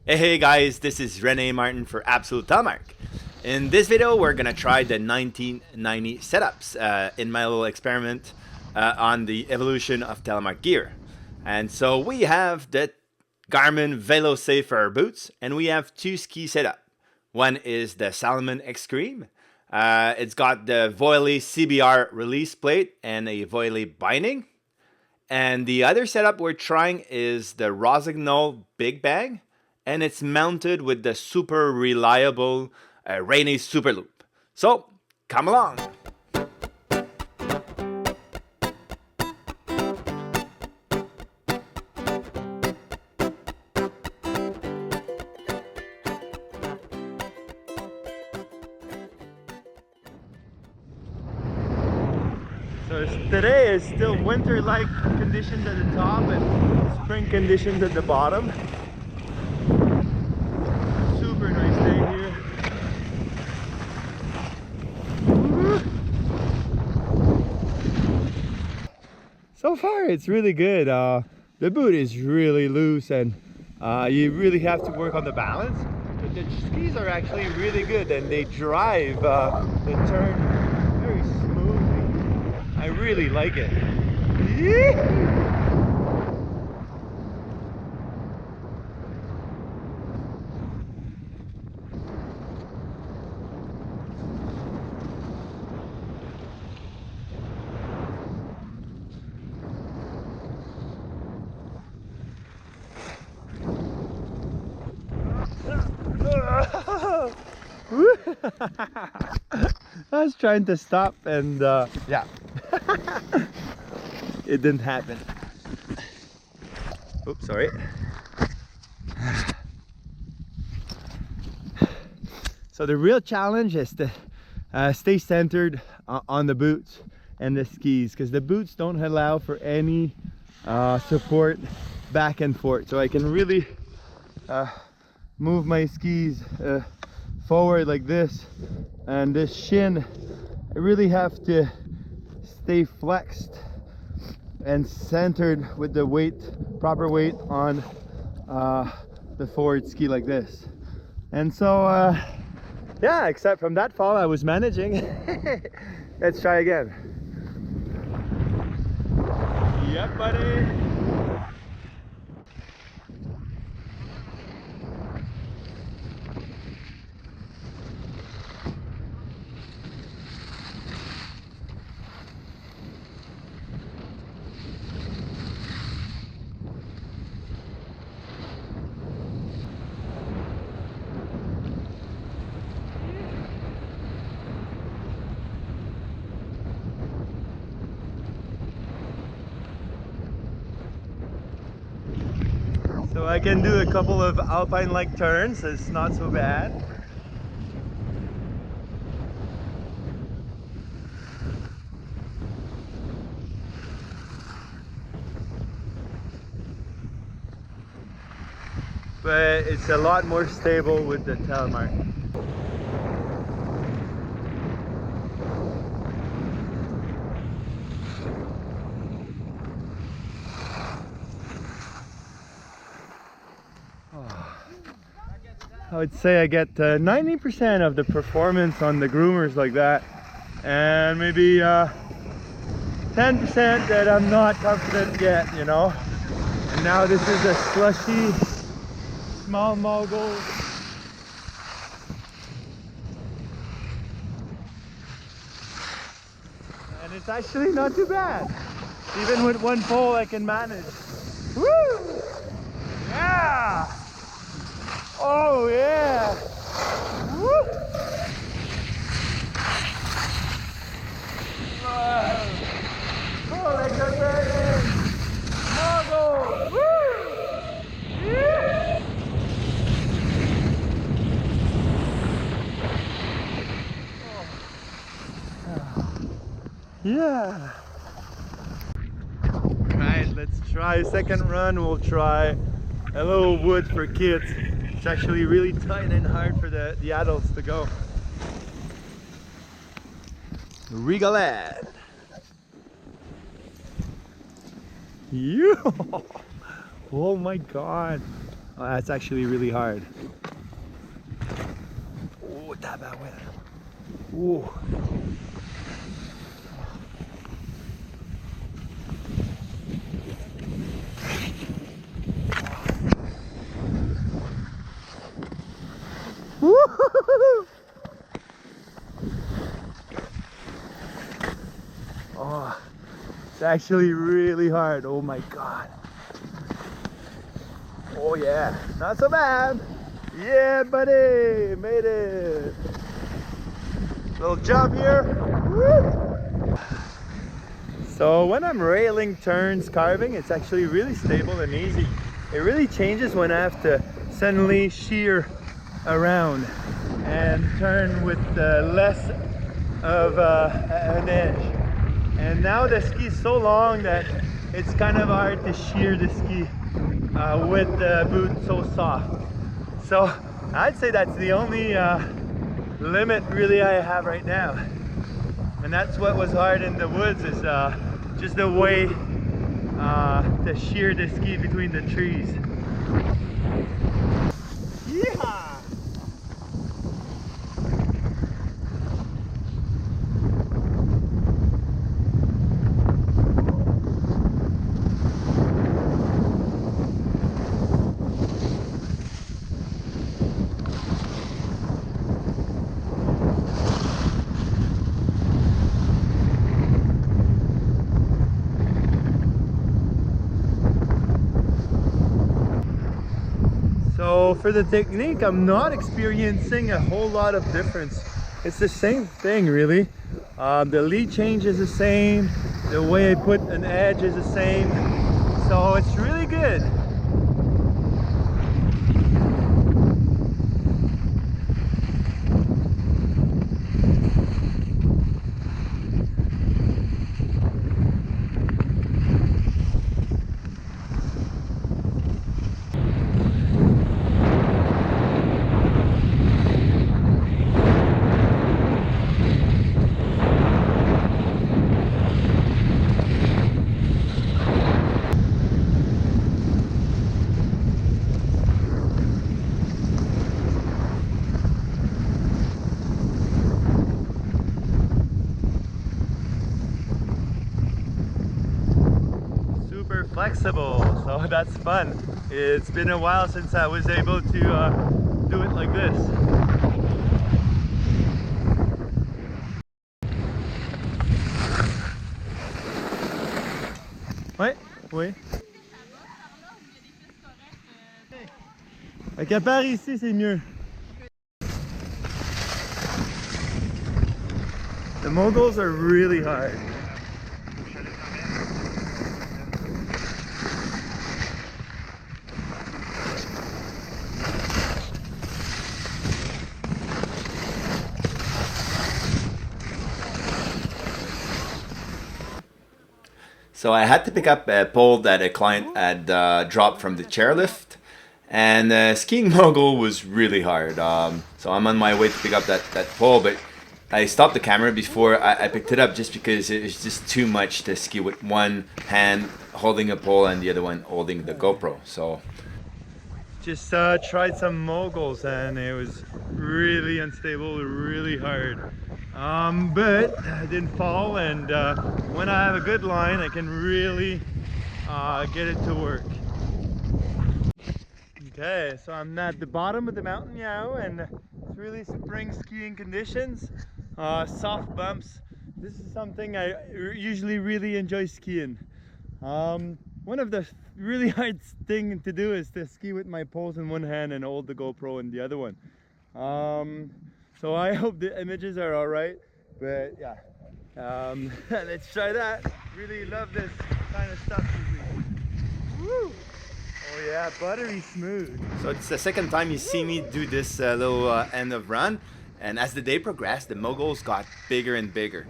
Hey guys, this is Rene Martin for Absolute Telemark. In this video, we're gonna try the 1990 setups in my little experiment on the evolution of Telemark gear. And so we have the Garmont Veloce for our boots, and we have two ski setup. One is the Salomon X-scream. It's got the Voile CBR release plate and a Voile Binding. And the other setup we're trying is the Rossignol Big-Bang, and it's mounted with the super reliable Rainey Super Loop. So, come along! So today is still winter-like conditions at the top and spring conditions at the bottom. Super nice day here. So far it's really good. The boot is really loose and you really have to work on the balance. But the skis are actually really good and they drive the turn very smoothly. I really like it. I was trying to stop and yeah. It didn't happen. Oops, sorry. So the real challenge is to stay centered on the boots and the skis, because the boots don't allow for any support back and forth. So I can really move my skis forward like this, and this shin, I really have to stay flexed and centered with the weight, proper weight on the forward ski like this. And so yeah, except from that fall I was managing. Let's try again. Yep, buddy. So I can do a couple of alpine-like turns, it's not so bad. But it's a lot more stable with the Telemark. I would say I get 90% of the performance on the groomers like that, and maybe 10% that I'm not confident yet, you know. And now this is a slushy small mogul. And it's actually not too bad. Even with one pole I can manage. Woo! Yeah! Oh yeah! Woo! Oh, let's go back. Mogul! Woo! Yeah! Yeah! Right, let's try a second run. We'll try a little wood for kids. It's actually really tight and hard for the adults to go. Riva. Oh my god. Oh, that's actually really hard. Oh, tabarouette. Oh. Woo-hoo-hoo-hoo. Oh, it's actually really hard. Oh my god. Oh yeah, not so bad. Yeah, buddy, made it. Little jump here. Woo. So when I'm railing turns carving, it's actually really stable and easy. It really changes when I have to suddenly shear around and turn with less of an edge. And now the ski is so long that it's kind of hard to shear the ski with the boot so soft. So I'd say that's the only limit really I have right now. And that's what was hard in the woods, is just the way to shear the ski between the trees. Yeehaw! So for the technique, I'm not experiencing a whole lot of difference. It's the same thing really. The lead change is the same. The way I put an edge is the same. So it's really good. Flexible, so that's fun. It's been a while since I was able to do it like this. Ouais, oui. Fait qu'à part ici, c'est mieux. The moguls are really hard. So I had to pick up a pole that a client had dropped from the chairlift, and skiing mogul was really hard. So I'm on my way to pick up that pole, but I stopped the camera before I picked it up just because it was just too much to ski with one hand holding a pole and the other one holding the GoPro. So just tried some moguls and it was really unstable, really hard. But I didn't fall, and when I have a good line I can really get it to work. Okay, so I'm at the bottom of the mountain now, and it's really spring skiing conditions, soft bumps. This is something I usually really enjoy skiing. One of the really hard thing to do is to ski with my poles in one hand and hold the GoPro in the other one. So I hope the images are alright, but yeah, let's try that. Really love this kind of stuff. Woo! Oh yeah, buttery smooth. So it's the second time you see me do this little end of run, and as the day progressed, the moguls got bigger and bigger.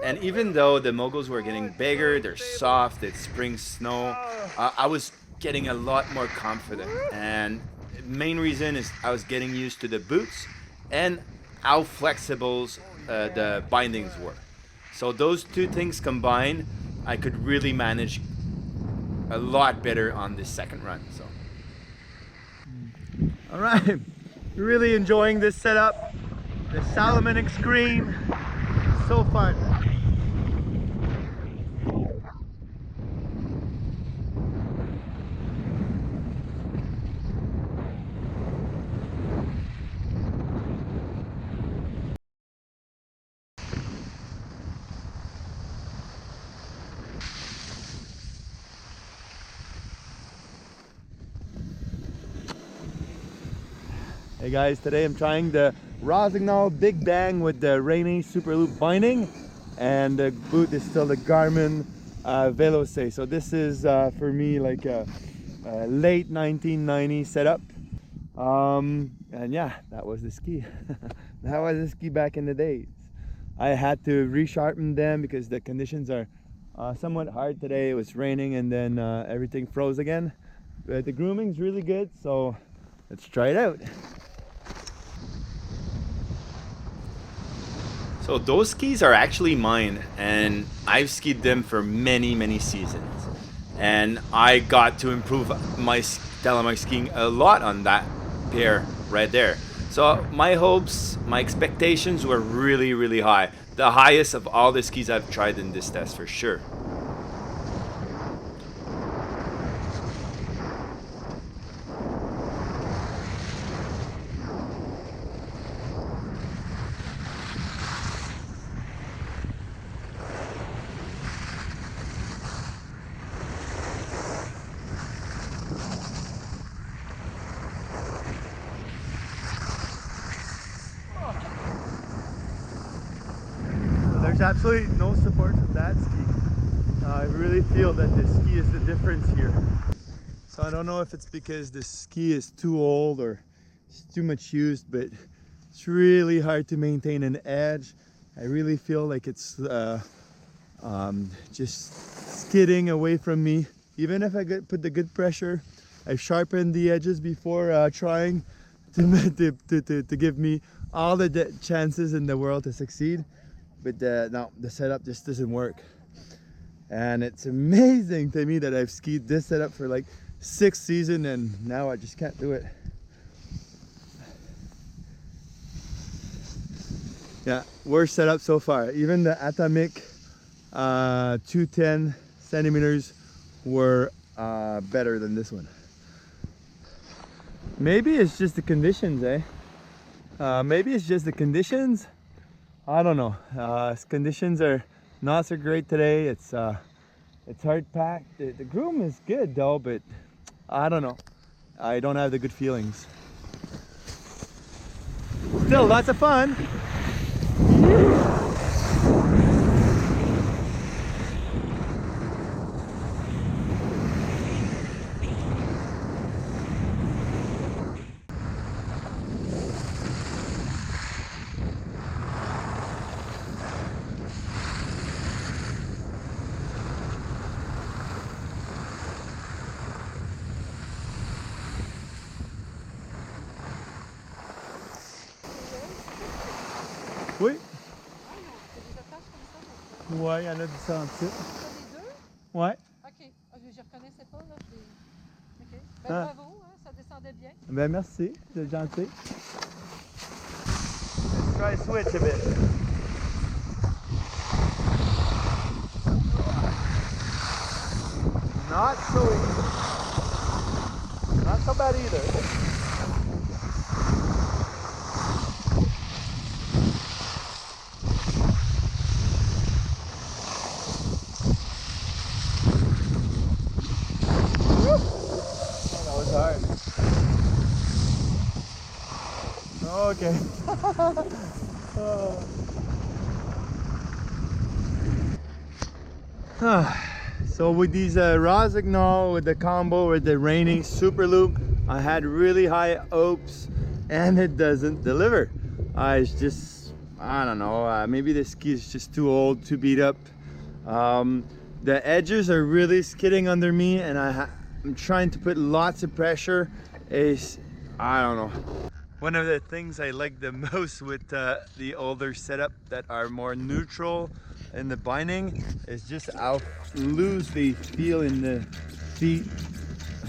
And even though the moguls were getting bigger, they're soft, it's spring snow, I was getting a lot more confident. And the main reason is I was getting used to the boots and how flexible the bindings were. So those two things combined, I could really manage a lot better on this second run. So. All right, really enjoying this setup. The Salomon X-scream, so fun. Hey guys, today I'm trying the Rossignol Big-Bang with the Rainey Super Loop binding, and the boot is still the Garmont Veloce. So this is for me like a late 1990 setup. And yeah, that was the ski. That was the ski back in the days. I had to resharpen them because the conditions are somewhat hard today. It was raining and then everything froze again. But the grooming's really good, so let's try it out. So those skis are actually mine, and I've skied them for many seasons, and I got to improve my Telemark skiing a lot on that pair right there. So my hopes, my expectations were really high, the highest of all the skis I've tried in this test for sure. There's absolutely no support from that ski. I really feel that the ski is the difference here. So I don't know if it's because the ski is too old or it's too much used, but it's really hard to maintain an edge. I really feel like it's just skidding away from me. Even if I put the good pressure, I've sharpened the edges before trying to give me all the chances in the world to succeed. But no, the setup just doesn't work. And it's amazing to me that I've skied this setup for like 6 seasons and now I just can't do it. Yeah, worst setup so far. Even the Atomic 210 centimeters were better than this one. Maybe it's just the conditions, eh? Maybe it's just the conditions. I don't know. Conditions are not so great today. It's hard packed. The groom is good though, but I don't know. I don't have the good feelings. Still lots of fun. Oui. Ouais, il y en a différents types. Les deux? Ouais. Ok. Je ne reconnaissais pas. Là. Ok. Ben, Ah. bravo, hein, ça descendait bien. Ben merci, c'est gentil. Let's try switch a bit. Not so easy. Not so bad either. Okay. So with these Rossignol, with the combo with the Rainey Super Loop, I had really high hopes and it doesn't deliver. It's just, I don't know, maybe the ski is just too old, too beat up. The edges are really skidding under me and I'm trying to put lots of pressure. I don't know. One of the things I like the most with the older setup that are more neutral in the binding is just how loose they feel in feet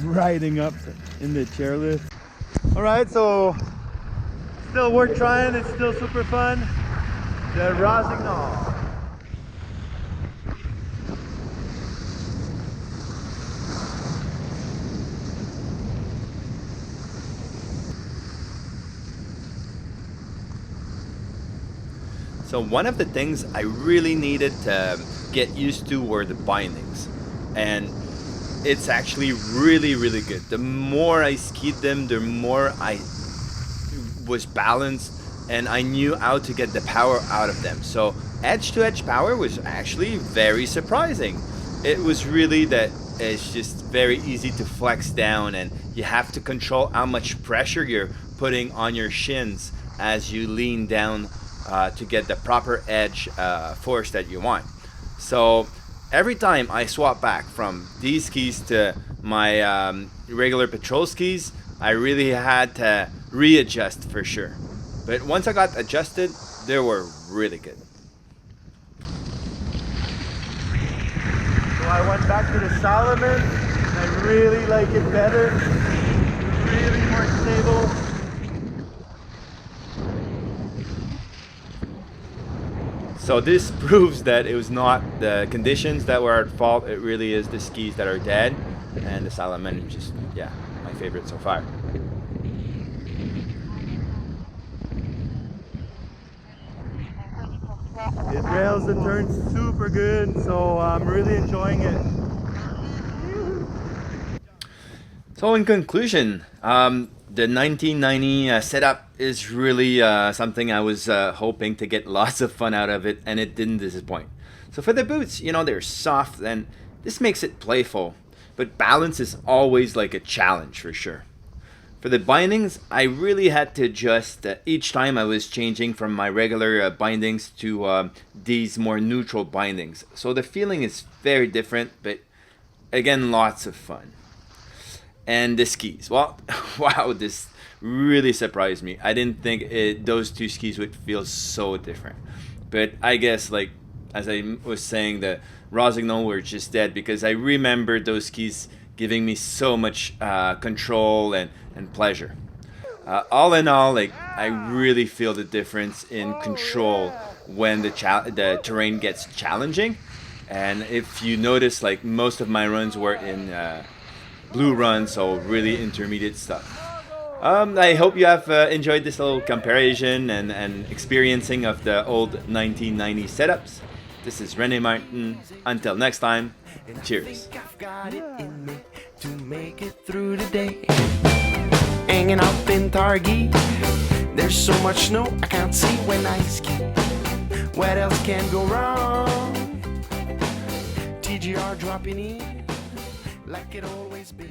riding up in the chairlift. All right, so still worth trying. It's still super fun. The Rossignol. So one of the things I really needed to get used to were the bindings, and it's actually really good. The more I skied them, the more I was balanced, and I knew how to get the power out of them. So edge-to-edge power was actually very surprising. It was really that it's just very easy to flex down, and you have to control how much pressure you're putting on your shins as you lean down to get the proper edge force that you want. So every time I swap back from these skis to my regular patrol skis, I really had to readjust for sure. But once I got adjusted, they were really good. So I went back to the Salomon, and I really like it better. Really more stable. So this proves that it was not the conditions that were at fault, it really is the skis that are dead, and the Salomon is just, yeah, my favorite so far. It rails the turns super good, so I'm really enjoying it. So in conclusion, the 1990 setup is really something I was hoping to get lots of fun out of it, and it didn't disappoint. So for the boots, you know, they're soft, and this makes it playful, but balance is always like a challenge for sure. For the bindings, I really had to adjust each time I was changing from my regular bindings to these more neutral bindings. So the feeling is very different, but again, lots of fun. And the skis, well, wow, this really surprised me. I didn't think those two skis would feel so different. But I guess, like, as I was saying, the Rossignol were just dead, because I remember those skis giving me so much control and pleasure. All in all, like, I really feel the difference in control when the terrain gets challenging. And if you notice, like, most of my runs were in blue runs, so really intermediate stuff. I hope you have enjoyed this little comparison and experiencing of the old 1990 setups. This is René Martin. Until next time, cheers. I've got it in me to make it through the day. Hanging up in Targhee, there's so much snow I can't see when I ski. What else can go wrong? TGR dropping in like it always been.